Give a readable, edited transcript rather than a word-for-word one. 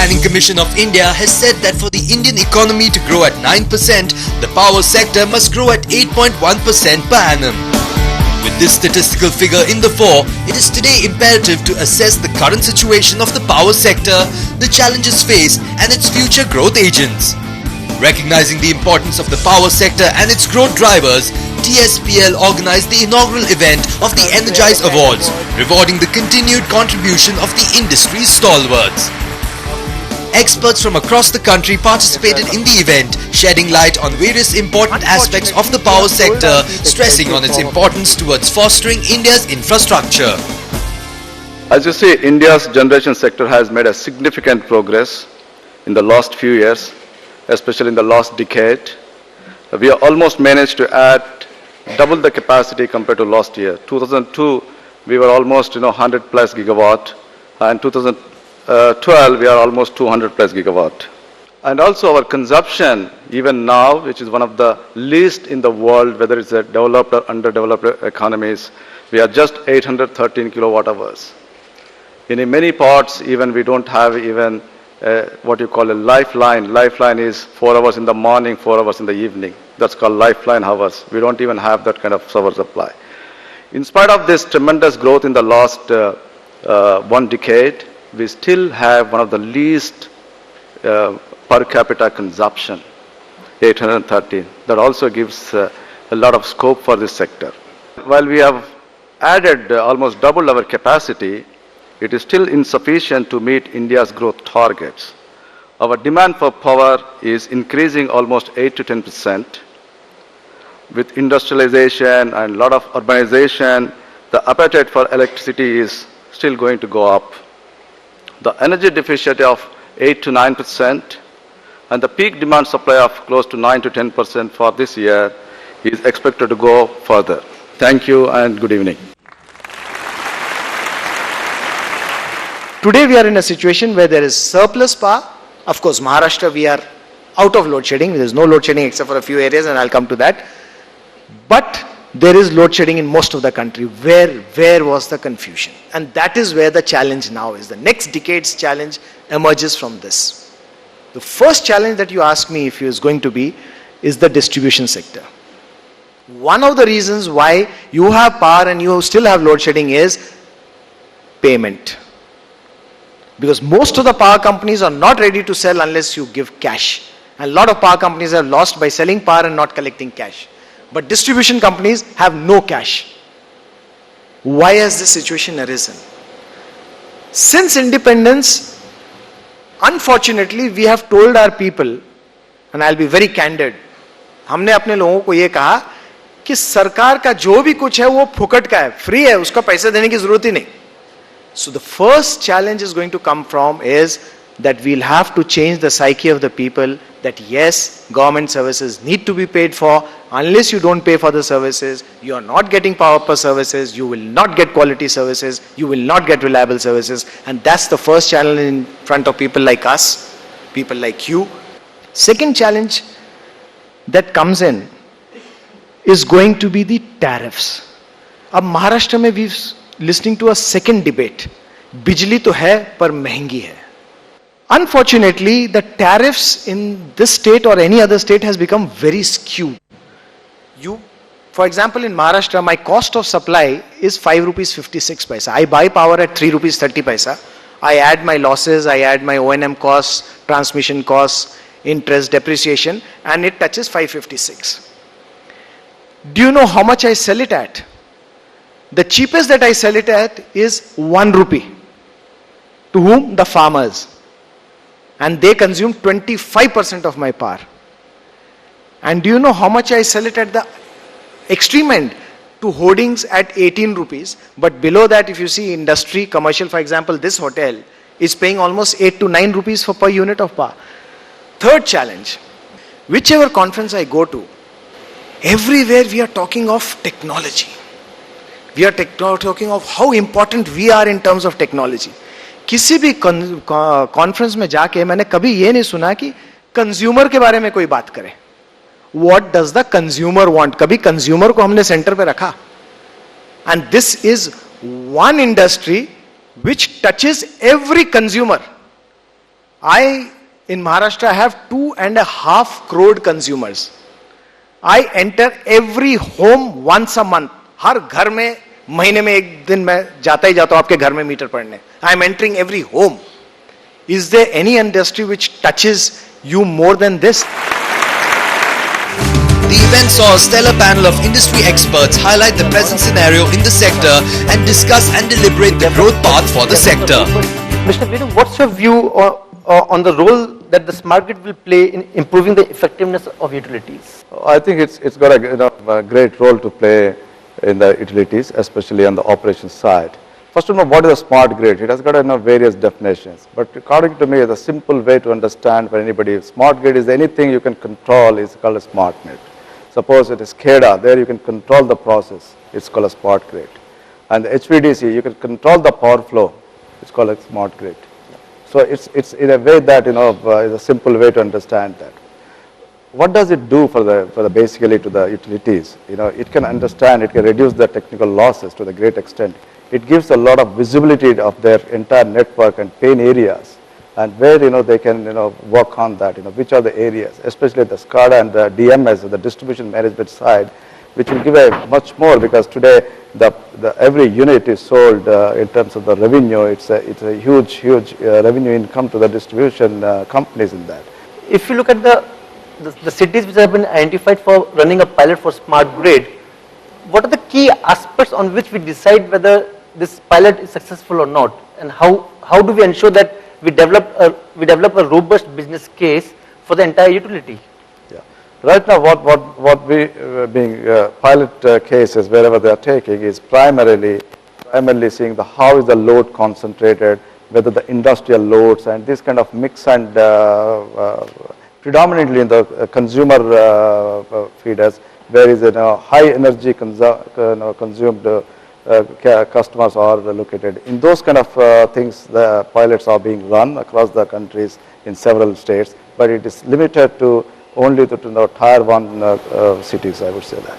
Planning Commission of India has said that for the Indian economy to grow at 9%, the power sector must grow at 8.1% per annum. With this statistical figure in the fore, it is today imperative to assess the current situation of the power sector, the challenges faced and its future growth agents. Recognizing the importance of the power sector and its growth drivers, TSPL organized the inaugural event of the Energize Awards, rewarding the continued contribution of the industry's stalwarts. Experts from across the country participated in the event, shedding light on various important aspects of the power sector, stressing on its importance towards fostering India's infrastructure. As you see, India's generation sector has made a significant progress in the last few years, especially in the last decade. We have almost managed to add double the capacity compared to last year. 2002, we were almost 100 plus gigawatt, and 2012 we are almost 200 plus gigawatt. And also our consumption, even now, which is one of the least in the world, whether it's a developed or underdeveloped economies, we are just 813 kilowatt hours. In many parts, even we don't have even what you call a lifeline. Lifeline is 4 hours in the morning, 4 hours in the evening. That's called lifeline hours. We don't even have that kind of power supply. In spite of this tremendous growth in the last 1 decade, we still have one of the least per capita consumption, 813. That also gives a lot of scope for this sector. While we have added almost double our capacity, it is still insufficient to meet India's growth targets. Our demand for power is increasing almost 8 to 10%. With industrialization and a lot of urbanization, the appetite for electricity is still going to go up. The energy deficit of 8 to 9% and the peak demand supply of close to 9 to 10% for this year is expected to go further. Thank you and good evening. Today we are in a situation where there is surplus power. Of course, Maharashtra, we are out of load shedding. There is no load shedding except for a few areas, and I'll come to that. But there is load shedding in most of the country. Where was the confusion? And that is where the challenge now is. The next decade's challenge emerges from this. The first challenge that you ask me if is going to be is the distribution sector. One of the reasons why you have power and you still have load shedding is payment. Because most of the power companies are not ready to sell unless you give cash. And a lot of power companies are lost by selling power and not collecting cash. But distribution companies have no cash. Why has this situation arisen? Since independence, unfortunately, we have told our people, and I'll be very candid, हमने अपने लोगों को ये कहा कि सरकार का जो भी कुछ है वो फुकट का है, फ्री है, उसका पैसे देने की जरूरत ही नहीं. So the first challenge is going to come from is that we'll have to change the psyche of the people that yes, government services need to be paid for. Unless you don't pay for the services, you are not getting power per services, you will not get quality services, you will not get reliable services. And that's the first challenge in front of people like us, people like you. Second challenge that comes in is going to be the tariffs. Ab Maharashtra mein we've listening to a second debate. Bijli to hai, par mehengi hai. Unfortunately, the tariffs in this state or any other state has become very skewed. For example, in Maharashtra, my cost of supply is 5 rupees 56 paisa. I buy power at 3 rupees 30 paisa. I add my losses, I add my O&M costs, transmission costs, interest, depreciation, and it touches 556. Do you know how much I sell it at? The cheapest that I sell it at is 1 rupee. To whom? The farmers. And they consume 25% of my power. And do you know how much I sell it at the extreme end? To hoardings at 18 rupees. But below that, if you see industry, commercial, for example, this hotel is paying almost 8 to 9 rupees for per unit of power. Third challenge. Whichever conference I go to, everywhere we are talking of technology. We are talking of how important we are in terms of technology. किसी भी conference में जाके मैंने कभी ये नहीं सुना कि कंज्यूमर के बारे में कोई बात करे. What does the consumer want? कभी कंज्यूमर को हमने सेंटर पे रखा. And this is one industry which touches every consumer. in Maharashtra, have 2.5 crore consumers. I enter every home once a month. हर घर में महीने में एक दिन मैं जाता ही जाता हूं आपके घर में मीटर पढ़ने. I am entering every home. Is there any industry which touches you more than this? The event saw a stellar panel of industry experts highlight the present scenario in the sector and discuss and deliberate the growth path for the sector. Mr. Venu, what's your view on the role that the smart grid will play in improving the effectiveness of utilities? I think it's got a great role to play in the utilities, especially on the operations side. First of all, what is a smart grid? It has got various definitions. But according to me, the simple way to understand for anybody, smart grid is anything you can control is called a smart grid. Suppose it is SCADA, there you can control the process, it's called a smart grid. And the HVDC, you can control the power flow, it's called a smart grid. So it's in a way that, is a simple way to understand that. What does it do for the basically to the utilities? It can understand, it can reduce the technical losses to the great extent. It gives a lot of visibility of their entire network and pain areas, and where they can work on that. Which are the areas, especially the SCADA and the DMS, the distribution management side, which will give a much more, because today every unit is sold in terms of the revenue. It's a huge revenue income to the distribution companies in that. If you look at the cities which have been identified for running a pilot for smart grid, what are the key aspects on which we decide whether this pilot is successful or not, and how do we ensure that we develop a robust business case for the entire utility? Yeah. Right now, what we being pilot cases wherever they are taking is primarily seeing how is the load concentrated, whether the industrial loads and this kind of mix, and predominantly in the consumer feeders, where is high energy consumed customers are located. In those kind of things, the pilots are being run across the countries in several states, but it is limited to only to the tier 1 cities, I would say that.